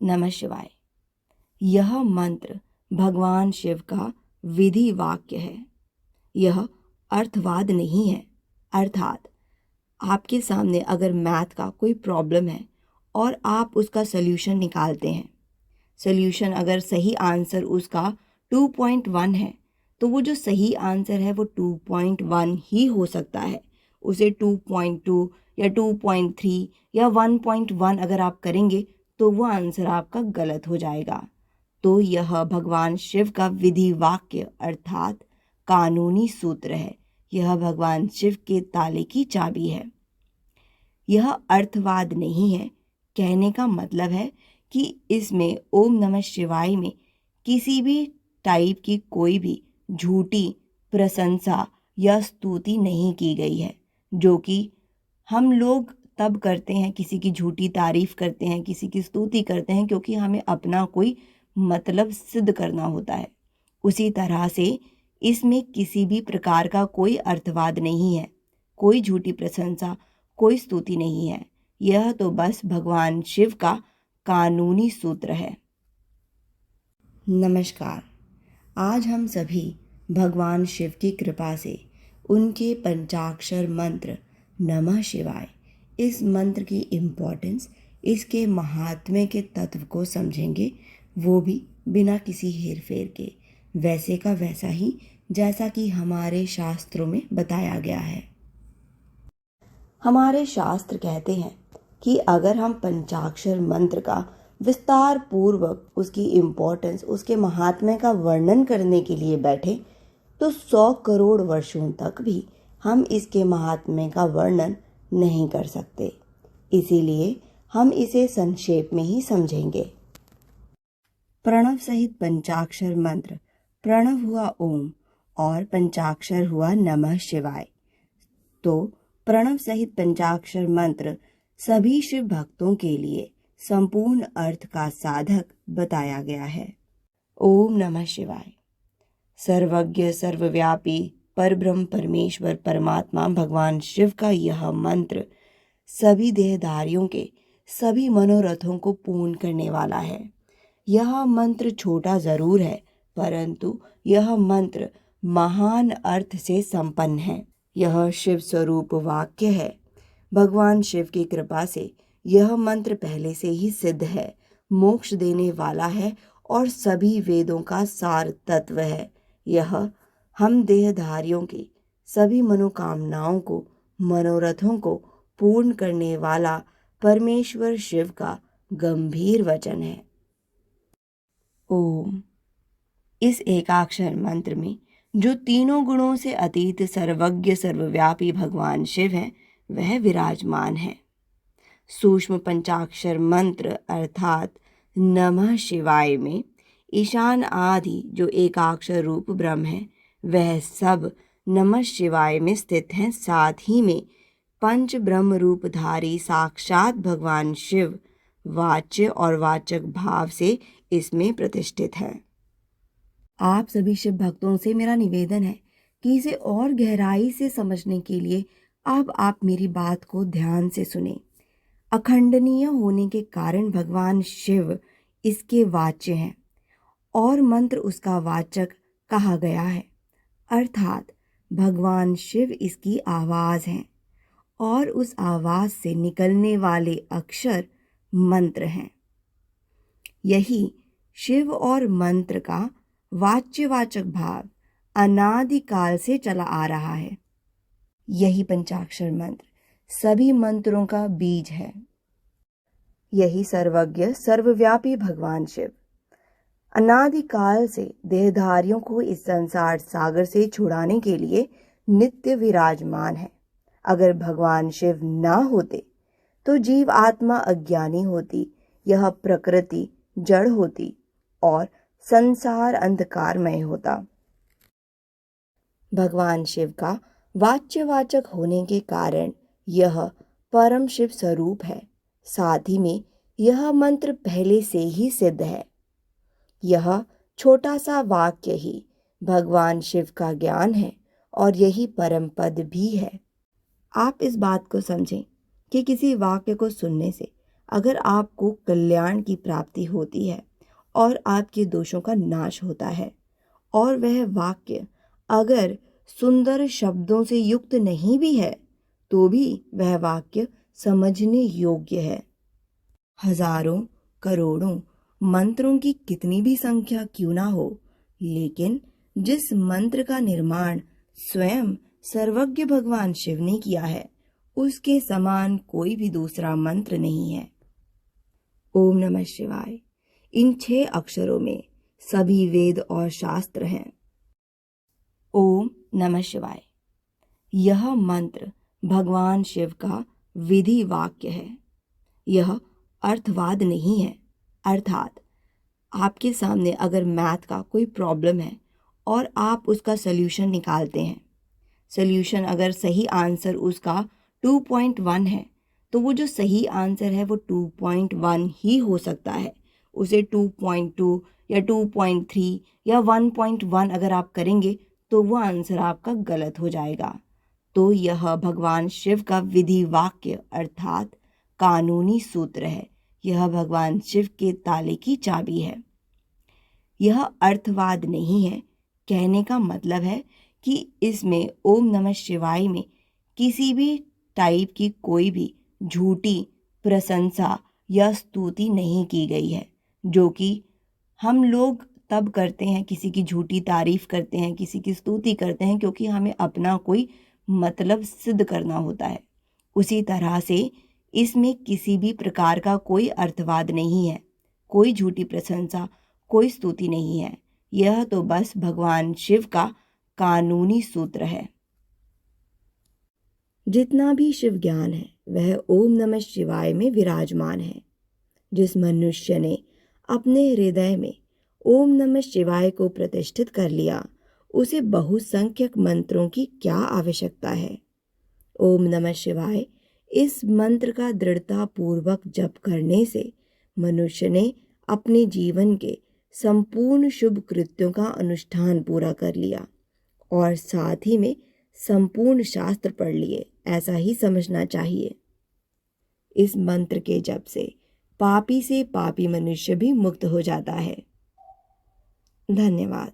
नमः शिवाय। यह मंत्र भगवान शिव का विधि वाक्य है। यह अर्थवाद नहीं है। अर्थात आपके सामने अगर मैथ का कोई प्रॉब्लम है और आप उसका सल्यूशन निकालते हैं, सल्यूशन अगर सही आंसर उसका 2.1 है तो वो जो सही आंसर है वो 2.1 ही हो सकता है। उसे 2.2 या 2.3 या 1.1 अगर आप करेंगे तो वो आंसर आपका गलत हो जाएगा। तो यह भगवान शिव का विधि वाक्य अर्थात कानूनी सूत्र है। यह भगवान शिव के ताले की चाबी है। यह अर्थवाद नहीं है। कहने का मतलब है कि इसमें ओम नमः शिवाय में किसी भी टाइप की कोई भी झूठी प्रशंसा या स्तुति नहीं की गई है, जो कि हम लोग तब करते हैं, किसी की झूठी तारीफ करते हैं, किसी की स्तुति करते हैं क्योंकि हमें अपना कोई मतलब सिद्ध करना होता है। उसी तरह से इसमें किसी भी प्रकार का कोई अर्थवाद नहीं है, कोई झूठी प्रशंसा, कोई स्तुति नहीं है। यह तो बस भगवान शिव का कानूनी सूत्र है। नमस्कार। आज हम सभी भगवान शिव की कृपा से उनके पंचाक्षर मंत्र नमः शिवाय, इस मंत्र की इम्पोर्टेंस, इसके महात्म्य के तत्व को समझेंगे, वो भी बिना किसी हेर फेर के, वैसे का वैसा ही जैसा कि हमारे शास्त्रों में बताया गया है। हमारे शास्त्र कहते हैं कि अगर हम पंचाक्षर मंत्र का विस्तार पूर्वक उसकी इम्पोर्टेंस, उसके महात्म्य का वर्णन करने के लिए बैठे तो 100 करोड़ वर्षों तक भी हम इसके महात्म्य का वर्णन नहीं कर सकते। इसीलिए हम इसे संक्षेप में ही समझेंगे। प्रणव सहित पंचाक्षर मंत्र, प्रणव हुआ ओम और पंचाक्षर हुआ नमः शिवाय। तो प्रणव सहित पंचाक्षर मंत्र सभी शिव भक्तों के लिए संपूर्ण अर्थ का साधक बताया गया है। ओम नमः शिवाय। सर्वज्ञ सर्वव्यापी परब्रह्म परमेश्वर परमात्मा भगवान शिव का यह मंत्र सभी देहधारियों के सभी मनोरथों को पूर्ण करने वाला है। यह मंत्र छोटा जरूर है, परंतु यह मंत्र महान अर्थ से संपन्न है। यह शिव स्वरूप वाक्य है। भगवान शिव की कृपा से यह मंत्र पहले से ही सिद्ध है, मोक्ष देने वाला है और सभी वेदों का सार तत्व है। यह हम देहधारियों की सभी मनोकामनाओं को, मनोरथों को पूर्ण करने वाला परमेश्वर शिव का गंभीर वचन है। ओम। इस एकाक्षर मंत्र में जो तीनों गुणों से अतीत सर्वज्ञ सर्वव्यापी भगवान शिव है वह विराजमान है। सूक्ष्म पंचाक्षर मंत्र अर्थात नमः शिवाय में ईशान आदि जो एकाक्षर रूप ब्रह्म है वह सब नमः शिवाय में स्थित हैं। साथ ही में पंच ब्रह्म रूपधारी साक्षात भगवान शिव वाच्य और वाचक भाव से इसमें प्रतिष्ठित है। आप सभी शिव भक्तों से मेरा निवेदन है कि इसे और गहराई से समझने के लिए अब आप मेरी बात को ध्यान से सुने। अखंडनीय होने के कारण भगवान शिव इसके वाच्य हैं और मंत्र उसका वाचक कहा गया है, अर्थात भगवान शिव इसकी आवाज हैं और उस आवाज से निकलने वाले अक्षर मंत्र हैं। यही शिव और मंत्र का वाच्यवाचक भाव अनादिकाल से चला आ रहा है। यही पंचाक्षर मंत्र सभी मंत्रों का बीज है। यही सर्वज्ञ सर्वव्यापी भगवान शिव अनादिकाल से देहधारियों को इस संसार सागर से छुड़ाने के लिए नित्य विराजमान है। अगर भगवान शिव ना होते तो जीव आत्मा अज्ञानी होती, यह प्रकृति जड़ होती और संसार अंधकारमय होता। भगवान शिव का वाच्यवाचक होने के कारण यह परम शिव स्वरूप है। साथ ही में यह मंत्र पहले से ही सिद्ध है। यह छोटा सा वाक्य ही भगवान शिव का ज्ञान है और यही परम पद भी है। आप इस बात को समझें कि किसी वाक्य को सुनने से अगर आपको कल्याण की प्राप्ति होती है और आपके दोषों का नाश होता है। और वह वाक्य अगर सुंदर शब्दों से युक्त नहीं भी है तो भी वह वाक्य समझने योग्य है। हजारों करोड़ों मंत्रों की कितनी भी संख्या क्यों ना हो, लेकिन जिस मंत्र का निर्माण स्वयं सर्वज्ञ भगवान शिव ने किया है उसके समान कोई भी दूसरा मंत्र नहीं है। ओम नमः शिवाय। इन 6 अक्षरों में सभी वेद और शास्त्र हैं। ओम नमः शिवाय। यह मंत्र भगवान शिव का विधि वाक्य है। यह अर्थवाद नहीं है। अर्थात आपके सामने अगर मैथ का कोई प्रॉब्लम है और आप उसका सल्यूशन निकालते हैं, सल्यूशन अगर सही आंसर उसका 2.1 है तो वो जो सही आंसर है वो 2.1 ही हो सकता है। उसे 2.2 या 2.3 या 1.1 अगर आप करेंगे तो वो आंसर आपका गलत हो जाएगा। तो यह भगवान शिव का विधि वाक्य अर्थात कानूनी सूत्र है। यह भगवान शिव के ताले की चाबी है। यह अर्थवाद नहीं है। कहने का मतलब है कि इसमें ओम नमः शिवाय में किसी भी टाइप की कोई भी झूठी प्रशंसा या स्तुति नहीं की गई है, जो कि हम लोग तब करते हैं, किसी की झूठी तारीफ करते हैं, किसी की स्तुति करते हैं क्योंकि हमें अपना कोई मतलब सिद्ध करना होता है। उसी तरह से इसमें किसी भी प्रकार का कोई अर्थवाद नहीं है, कोई झूठी प्रशंसा, कोई स्तुति नहीं है। यह तो बस भगवान शिव का कानूनी सूत्र है। जितना भी शिव ज्ञान है वह ओम नमः शिवाय में विराजमान है। जिस मनुष्य ने अपने हृदय में ओम नमः शिवाय को प्रतिष्ठित कर लिया उसे बहुसंख्यक मंत्रों की क्या आवश्यकता है। ओम नमः शिवाय इस मंत्र का दृढ़ता पूर्वक जप करने से मनुष्य ने अपने जीवन के संपूर्ण शुभ कृत्यों का अनुष्ठान पूरा कर लिया और साथ ही में संपूर्ण शास्त्र पढ़ लिए, ऐसा ही समझना चाहिए। इस मंत्र के जप से पापी से पापी मनुष्य भी मुक्त हो जाता है। धन्यवाद।